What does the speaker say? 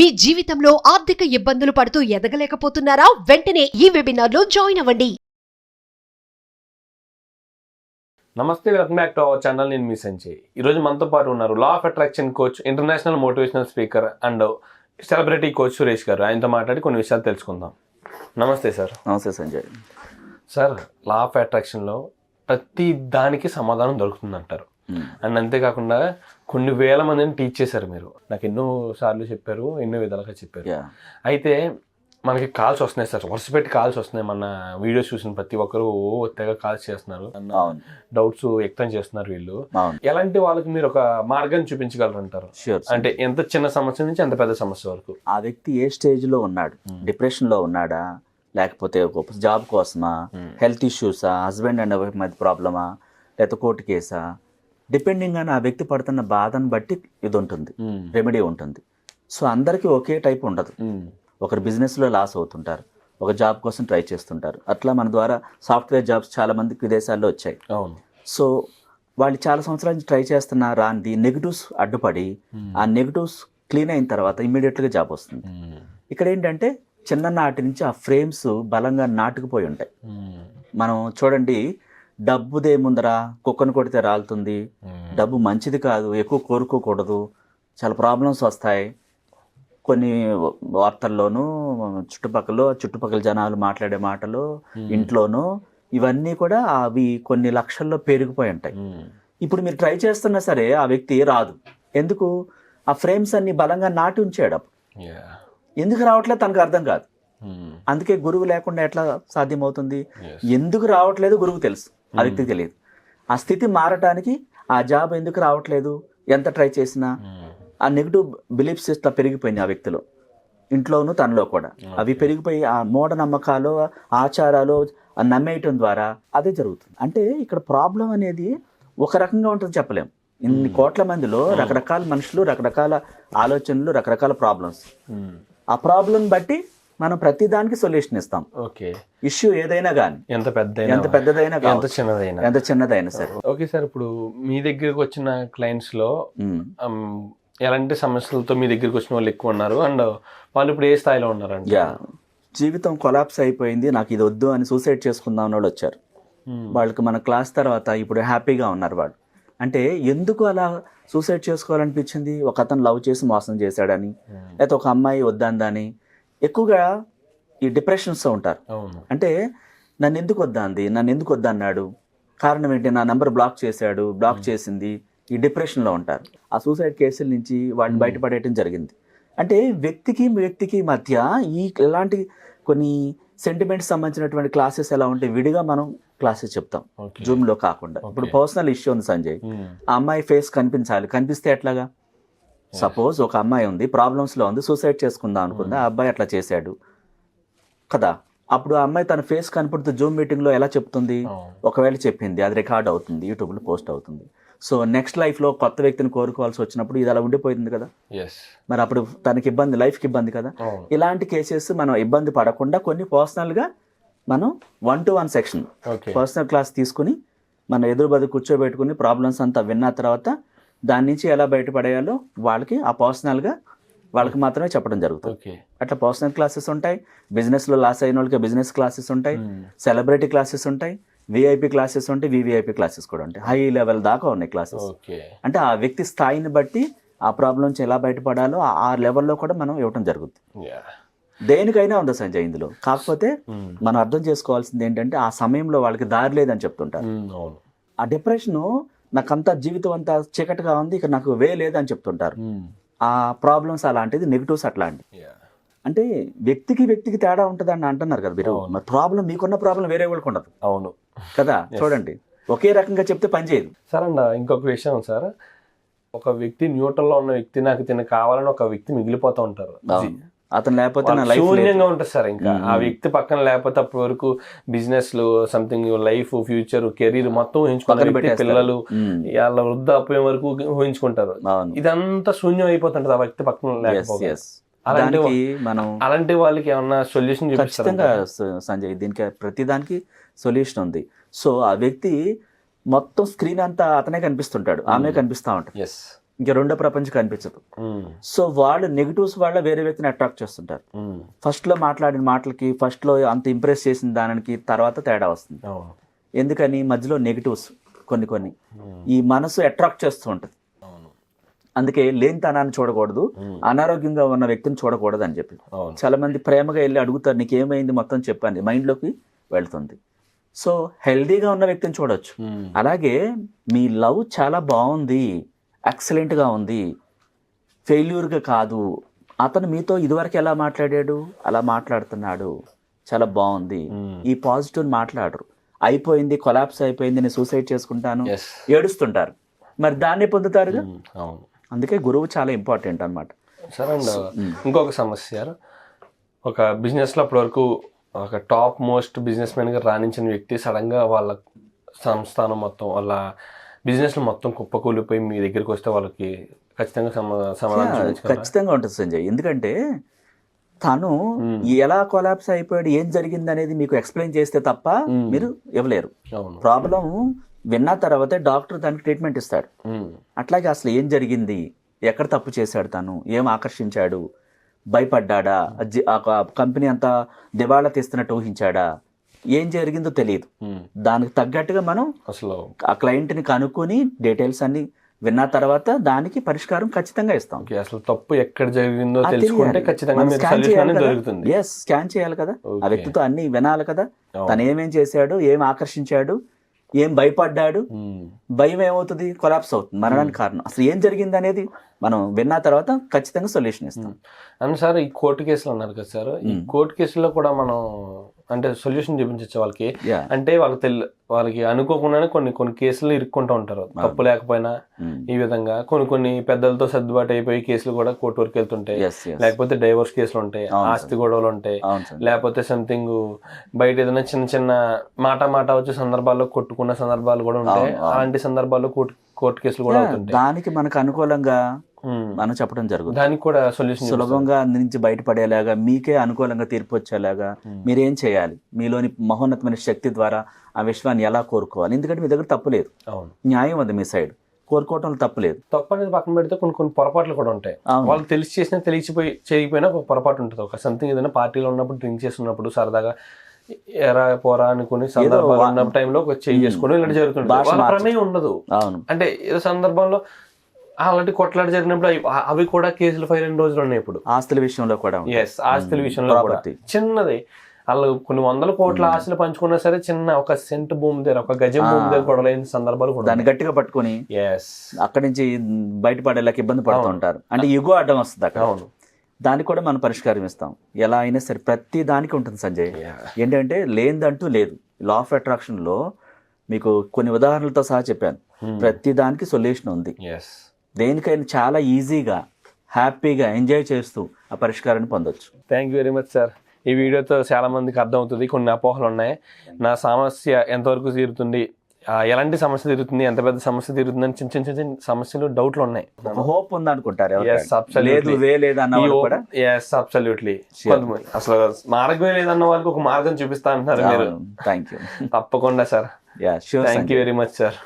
మీ జీవితంలో ఆర్థిక ఇబ్బందులు పడుతూ ఎదగలేకపోతున్నారా? వెంటనే ఈ వెబినార్లో జాయిన్ అవ్వండి. నమస్తే, welcome back to our channel. నేను మీ సంజయ్. ఈరోజు మనతో పాటు ఉన్నారు law of attraction coach, international motivational speaker and celebrity coach Suresh గారు. ఆయనతో మాట్లాడి కొన్ని విషయాలు తెలుసుకుందాం. నమస్తే సార్. నమస్తే సంజయ్. సార్, లా ఆఫ్ అట్రాక్షన్లో ప్రతి దానికి సమాధానం దొరుకుతుంది అంటారు. అండ్ అంతేకాకుండా కొన్ని వేల మందిని టీచ్ చేశారు మీరు. నాకు ఎన్నో సార్లు చెప్పారు, ఎన్నో విధాలుగా చెప్పారు. అయితే మనకి కాల్స్ వస్తున్నాయి సార్, వరుస పెట్టి కాల్స్ వస్తున్నాయి. మన వీడియోస్ చూసిన ప్రతి ఒక్కరు తెగ కాల్స్ చేస్తున్నారు, డౌట్స్ వ్యక్తం చేస్తున్నారు. వీళ్ళు ఎలాంటి వాళ్ళకి మీరు ఒక మార్గాన్ని చూపించగలరు అంటారు? అంటే ఎంత చిన్న సమస్య నుంచి ఎంత పెద్ద సమస్య వరకు ఆ వ్యక్తి ఏ స్టేజ్ లో ఉన్నాడు, డిప్రెషన్ లో ఉన్నాడా, లేకపోతే ఒక జాబ్ కోసమా, హెల్త్ ఇష్యూసా, హస్బెండ్ అండ్ వైఫ్ మధ్య ప్రాబ్లమా, లేకపోతే కోర్టు కేసా, డిపెండింగ్ అని ఆ వ్యక్తి పడుతున్న బాధను బట్టి ఇది ఉంటుంది, రెమెడీ ఉంటుంది. సో అందరికీ ఒకే టైప్ ఉండదు. ఒకరు బిజినెస్లో లాస్ అవుతుంటారు, ఒక జాబ్ కోసం ట్రై చేస్తుంటారు. అట్లా మన ద్వారా సాఫ్ట్వేర్ జాబ్స్ చాలా మందికి విదేశాల్లో వచ్చాయి. సో వాళ్ళు చాలా సంవత్సరాల నుంచి ట్రై చేస్తున్న రాంది నెగిటివ్స్ అడ్డుపడి ఆ నెగిటివ్స్ క్లీన్ అయిన తర్వాత ఇమ్మీడియట్గా జాబ్ వస్తుంది. ఇక్కడ ఏంటంటే చిన్ననాటి నుంచి ఆ ఫ్రేమ్స్ బలంగా నాటుకుపోయి ఉంటాయి. మనం చూడండి, డబ్బుదే ముందర కుక్కను కొడితే రాలుతుంది, డబ్బు మంచిది కాదు, ఎక్కువ కోరుకోకూడదు, చాలా ప్రాబ్లమ్స్ వస్తాయి. కొన్ని వార్తల్లోనూ చుట్టుపక్కల జనాలు మాట్లాడే మాటలు, ఇంట్లోనూ ఇవన్నీ కూడా అవి కొన్ని లక్షల్లో పెరిగిపోయి ఉంటాయి. ఇప్పుడు మీరు ట్రై చేస్తున్నా సరే ఆ వ్యక్తి రాదు. ఎందుకు? ఆ ఫ్రేమ్స్ అన్ని బలంగా నాటి ఉంచాడు. ఎందుకు రావట్లేదు తనకు అర్థం కాదు. అందుకే గురువు లేకుండా ఎట్లా సాధ్యమవుతుంది? ఎందుకు రావట్లేదు గురువు తెలుసు, ఆ వ్యక్తికి తెలియదు. ఆ స్థితి మారటానికి ఆ జాబ్ ఎందుకు రావట్లేదు, ఎంత ట్రై చేసినా ఆ నెగిటివ్ బిలీఫ్స్ ఇట్లా పెరిగిపోయింది ఆ వ్యక్తిలో, ఇంట్లోనూ తనలో కూడా. అవి పెరిగిపోయి ఆ మూఢనమ్మకాలు, ఆచారాలు నమ్మేయటం ద్వారా అదే జరుగుతుంది. అంటే ఇక్కడ ప్రాబ్లం అనేది ఒక రకంగా ఉంటుంది చెప్పలేం. ఇన్ని కోట్ల మందిలో రకరకాల మనుషులు, రకరకాల ఆలోచనలు, రకరకాల ప్రాబ్లమ్స్. ఆ ప్రాబ్లం బట్టి మనం ప్రతి దానికి సొల్యూషన్ ఇస్తాం. ఇష్యూ ఏదైనా కానీ, ఎంత పెద్దదైనా, ఎంత చిన్నదైనా సరే. ఓకే సార్, ఇప్పుడు మీ దగ్గరకు వచ్చిన క్లయింట్స్ లో ఎలాంటి సమస్యలతో మీ దగ్గరికి వచ్చిన వాళ్ళు ఎక్కువ ఉన్నారు, అండ్ వాళ్ళు ఇప్పుడు ఏ స్థాయిలో ఉన్నారండి? జీవితం కొలాప్స్ అయిపోయింది, నాకు ఇది వద్దు అని సూసైడ్ చేసుకుందాం అని వాళ్ళు వచ్చారు. వాళ్ళకి మన క్లాస్ తర్వాత ఇప్పుడు హ్యాపీగా ఉన్నారు వాళ్ళు. అంటే ఎందుకు అలా సూసైడ్ చేసుకోవాలనిపించింది? ఒక అతను లవ్ చేసి మోసం చేశాడని, లేకపోతే ఒక అమ్మాయి వద్దందని. ఎక్కువగా ఈ డిప్రెషన్స్తో ఉంటారు. అంటే నన్ను ఎందుకు వద్దంది, నన్ను ఎందుకు వద్దన్నాడు, కారణం ఏంటి, నా నెంబర్ బ్లాక్ చేశాడు, బ్లాక్ చేసింది, ఈ డిప్రెషన్లో ఉంటారు. ఆ సూసైడ్ కేసుల నుంచి వాటిని బయటపడేయటం జరిగింది. అంటే వ్యక్తికి మధ్య ఇలాంటి కొన్ని సెంటిమెంట్స్ సంబంధించినటువంటి క్లాసెస్ ఎలా ఉంటాయి, విడిగా మనం క్లాసెస్ చెప్తాం, జూమ్లో కాకుండా. ఇప్పుడు పర్సనల్ ఇష్యూ ఉంది సంజయ్, ఆ అమ్మాయి ఫేస్ కనిపించాలి, కనిపిస్తే ఎట్లాగా? సపోజ్ ఒక అమ్మాయి ఉంది, ప్రాబ్లమ్స్లో ఉంది, సూసైడ్ చేసుకుందాం అనుకుందా, ఆ అబ్బాయి అట్లా చేశాడు కదా. అప్పుడు ఆ అమ్మాయి తన ఫేస్ కనపడుతూ జూమ్ మీటింగ్లో ఎలా చెప్తుంది? ఒకవేళ చెప్పింది, అది రికార్డ్ అవుతుంది, యూట్యూబ్లో పోస్ట్ అవుతుంది. సో నెక్స్ట్ లైఫ్లో కొత్త వ్యక్తిని కోరుకోవాల్సి వచ్చినప్పుడు ఇది అలా ఉండిపోయింది కదా. మరి అప్పుడు తనకి ఇబ్బంది, లైఫ్కి ఇబ్బంది కదా. ఇలాంటి కేసెస్ మనం ఇబ్బంది పడకుండా కొన్ని పర్సనల్గా మనం 1-to-1 సెక్షన్ పర్సనల్ క్లాస్ తీసుకుని మన ఎదురుబది కూర్చోబెట్టుకుని ప్రాబ్లమ్స్ అంతా విన్న తర్వాత దాని నుంచి ఎలా బయటపడేయాలో వాళ్ళకి ఆ పర్సనల్గా వాళ్ళకి మాత్రమే చెప్పడం జరుగుతుంది. అట్లా పర్సనల్ క్లాసెస్ ఉంటాయి, బిజినెస్లో లాస్ అయిన వాళ్ళకి బిజినెస్ క్లాసెస్ ఉంటాయి, సెలబ్రిటీ క్లాసెస్ ఉంటాయి, విఐపి క్లాసెస్ ఉంటాయి, వివిఐపి క్లాసెస్ కూడా ఉంటాయి. హై లెవెల్ దాకా ఉన్నాయి క్లాసెస్. అంటే ఆ వ్యక్తి స్థాయిని బట్టి ఆ ప్రాబ్లం నుంచి ఎలా బయటపడాలో ఆ లెవెల్లో కూడా మనం ఇవ్వడం జరుగుతుంది. దేనికైనా ఉంది సంజయ్ ఇందులో. కాకపోతే మనం అర్థం చేసుకోవాల్సింది ఏంటంటే ఆ సమయంలో వాళ్ళకి దారి లేదని చెప్తుంటారు. ఆ డిప్రెషన్, నాకంతా జీవితం అంతా చీకటిగా ఉంది, ఇక నాకు వే లేదని చెప్తుంటారు. ఆ ప్రాబ్లమ్స్ అలాంటిది, నెగిటివ్స్ అట్లాంటివి. అంటే వ్యక్తికి తేడా ఉంటుందని అంటున్నారు కదా మీరు. మరి ప్రాబ్లం, మీకున్న ప్రాబ్లం వేరే వాళ్ళకి ఉండదు. అవును కదా. చూడండి, ఒకే రకంగా చెప్తే పని చేయదు సార్. అండ్ ఇంకొక విషయం సార్, ఒక వ్యక్తి న్యూట్రల్లో ఉన్న వ్యక్తి నాకు తిన కావాలని ఒక వ్యక్తి మిగిలిపోతూ ఉంటారు. అతను లేకపోతే శూన్యంగా ఉంటుంది సార్. ఇంకా ఆ వ్యక్తి పక్కన లేకపోతే అప్పటి వరకు బిజినెస్ లు, సంథింగ్, లైఫ్, ఫ్యూచర్, కెరీర్ మొత్తం ఊహించుకుంటారు. పిల్లలు వాళ్ళ వృద్ధాప్యం వరకు ఊహించుకుంటారు. ఇదంతా శూన్యం అయిపోతుంటది ఆ వ్యక్తి పక్కన లేకపోతే. అలాంటి వాళ్ళకి ఏమన్నా సొల్యూషన్? ఖచ్చితంగా సంజయ్, దీనికి ప్రతి దానికి సొల్యూషన్ ఉంది. సో ఆ వ్యక్తి మొత్తం స్క్రీన్ అంతా అతనే కనిపిస్తుంటాడు, ఆమె కనిపిస్తూ ఉంటాడు. ఇంకా రెండో ప్రపంచం కనిపించదు. సో వాళ్ళు నెగిటివ్స్ వల్ల వేరే వ్యక్తిని అట్రాక్ట్ చేస్తుంటారు. ఫస్ట్లో మాట్లాడిన మాటలకి, ఫస్ట్లో అంత ఇంప్రెస్ చేసిన దానికి తర్వాత తేడా వస్తుంది. ఎందుకని? మధ్యలో నెగిటివ్స్ కొన్ని ఈ మనసు అట్రాక్ట్ చేస్తూ ఉంటుంది. అందుకే లేనితనాన్ని చూడకూడదు, అనారోగ్యంగా ఉన్న వ్యక్తిని చూడకూడదు అని చెప్పి చాలా మంది ప్రేమగా వెళ్ళి అడుగుతారు, నీకేమైంది మొత్తం చెప్పండి, మైండ్లోకి వెళ్తుంది. సో హెల్దీగా ఉన్న వ్యక్తిని చూడొచ్చు. అలాగే మీ లవ్ చాలా బాగుంది, ఎక్సలెంట్గా ఉంది, ఫెయిల్యూర్గా కాదు, అతను మీతో ఇదివరకు ఎలా మాట్లాడాడు అలా మాట్లాడుతున్నాడు, చాలా బాగుంది, ఈ పాజిటివ్ మాట్లాడరు. అయిపోయింది, కొలాప్స్ అయిపోయింది, నేను సూసైడ్ చేసుకుంటాను, ఏడుస్తుంటారు. మరి దాన్ని పొందుతారుగా. అందుకే గురువు చాలా ఇంపార్టెంట్ అన్నమాట. సార్ అండ్ ఇంకొక సమస్య సార్, ఒక బిజినెస్లో అప్పటి వరకు ఒక టాప్ మోస్ట్ బిజినెస్ మ్యాన్గా రాణించిన వ్యక్తి సడన్గా వాళ్ళ సంస్థానం మొత్తం, వాళ్ళ బిజినెస్లో మొత్తం కుప్పకూలిపోయి మీ దగ్గరికి వస్తే వాళ్ళకి ఖచ్చితంగా సమాధానం ఖచ్చితంగా ఉంటుంది సంజయ్. ఎందుకంటే తను ఎలా కొలాప్స్ అయిపోయాడు, ఏం జరిగింది అనేది మీకు ఎక్స్ప్లెయిన్ చేస్తే తప్ప మీరు ఇవ్వలేరు. ప్రాబ్లం విన్న తర్వాతే డాక్టర్ దానికి ట్రీట్మెంట్ ఇస్తాడు. అట్లాగే అసలు ఏం జరిగింది, ఎక్కడ తప్పు చేశాడు, తను ఏం ఆకర్షించాడు, భయపడ్డా, కంపెనీ అంతా దివాళా తీస్తున్నట్టు ఊహించాడా, ఏం జరిగిందో తెలియదు. దానికి తగ్గట్టుగా మనం అసలు ఆ క్లయింట్ని కనుక్కొని డీటెయిల్స్ అన్ని విన్న తర్వాత దానికి పరిష్కారం ఖచ్చితంగా ఇస్తాం. అసలు తప్పు ఎక్కడ జరిగిందో తెలుసుకుంటే ఖచ్చితంగా స్కాన్ చేయాలి కదా, ఆ వ్యక్తితో అన్ని వినాలి కదా, తను ఏమేం చేశాడు, ఏం ఆకర్షించాడు, ఏం భయపడ్డాడు, భయం ఏమవుతుంది, కొలాప్స్ అవుతుంది, మరణానికి కారణం, అసలు ఏం జరిగింది అనేది మనం విన్న తర్వాత ఖచ్చితంగా సొల్యూషన్ ఇస్తాం. అండ్ సార్ ఈ కోర్టు కేసులు అన్నారు కదా సార్, ఈ కోర్టు కేసుల్లో కూడా మనం అంటే సొల్యూషన్ చూపించవచ్చు వాళ్ళకి. అంటే వాళ్ళకి అనుకోకుండానే కొన్ని కేసులు ఇరుక్కుంటూ ఉంటారు, తప్పు లేకపోయినా. ఈ విధంగా కొన్ని పెద్దలతో సర్దుబాటు అయిపోయి కేసులు కూడా కోర్టు వరకు వెళ్తుంటాయి. లేకపోతే డైవోర్స్ కేసులు ఉంటాయి, ఆస్తి గొడవలు ఉంటాయి, లేకపోతే సంథింగ్ బయట ఏదైనా చిన్న మాట వచ్చే సందర్భాల్లో కొట్టుకున్న సందర్భాలు కూడా ఉంటాయి. అలాంటి సందర్భాల్లో కోర్టు కేసులు కూడా అవుతుంటాయి. దానికి మనకు అనుకూలంగా మనం చెప్పడం జరుగుతుంది. దానికి కూడా సొల్యూషన్ సులభంగా నుంచి బయటపడేలాగా, మీకే అనుకూలంగా తీర్పు వచ్చేలాగా మీరేం చేయాలి, మీలోని మహోన్నతమైన శక్తి ద్వారా ఆ విశ్వాన్ని ఎలా కోరుకోవాలి. ఎందుకంటే మీ దగ్గర తప్పు లేదు, న్యాయం ఉంది మీ సైడ్, కోరుకోవటం తప్పులేదు. తప్పు అనేది పక్కన పెడితే కొన్ని పొరపాట్లు కూడా ఉంటాయి. వాళ్ళు తెలిసి చేసినా చేయకపోయినా ఒక పొరపాటు ఉంటుంది. ఒక సంథింగ్ ఏదైనా పార్టీలో ఉన్నప్పుడు డ్రింక్ చేస్తున్నప్పుడు సరదాగా ఎరా పోరా అనుకుని సందర్భాలు ఉన్న టైంలో చేసుకుని ఇలాంటి జరుగుతుంది, ఉండదు. అంటే ఏదో సందర్భంలో అలాంటి కొట్లాడి జరిగినప్పుడు అవి కూడా కేసులు ఫైల్ అయిన రోజులు ఉన్నాయి. ఇప్పుడు ఆస్తుల విషయంలో కూడా, ఆస్తుల విషయంలో కూడా చిన్నది వాళ్ళు కొన్ని 100 కోట్ల ఆస్తులు పంచుకున్నా సరే చిన్న ఒక సెంట్ భూమి దగ్గర, ఒక గజం భూమి దగ్గర గొడవలైన సందర్భాలు కూడా, దాన్ని గట్టిగా పట్టుకుని అక్కడి నుంచి బయటపడేలాగా ఇబ్బంది పడుతూ ఉంటారు. అంటే యుగో అడ్డం వస్తుంది అక్కడ. దానికి కూడా మనం పరిష్కారం ఇస్తాం. ఎలా అయినా సరే ప్రతి దానికి ఉంటుంది సంజయ్. ఏంటంటే లేనిదంటూ లేదు. లా ఆఫ్ అట్రాక్షన్ లో మీకు కొన్ని ఉదాహరణలతో సహా చెప్పాను. ప్రతి దానికి సొల్యూషన్ ఉంది. దేనికైనా చాలా ఈజీగా హ్యాపీగా ఎంజాయ్ చేస్తూ ఆ పరిష్కారాన్ని పొందొచ్చు. Thank you very much sir. ఈ వీడియోతో చాలా మందికి అర్థమవుతుంది. కొన్ని అపోహలు ఉన్నాయి. నా సమస్య ఎంతవరకు తీరుతుంది, ఎలాంటి సమస్య తీరుతుంది, ఎంత పెద్ద సమస్య తీరుతుంది అని చిన్న సమస్యలు, డౌట్లు ఉన్నాయి. హోప్ ఉంది అనుకుంటారు. అసలు మార్గమే లేదన్న వాళ్ళకి ఒక మార్గం చూపిస్తా అంటున్నారు మీరు. Thank you. తప్పకుండా sir. Thank you very much sir.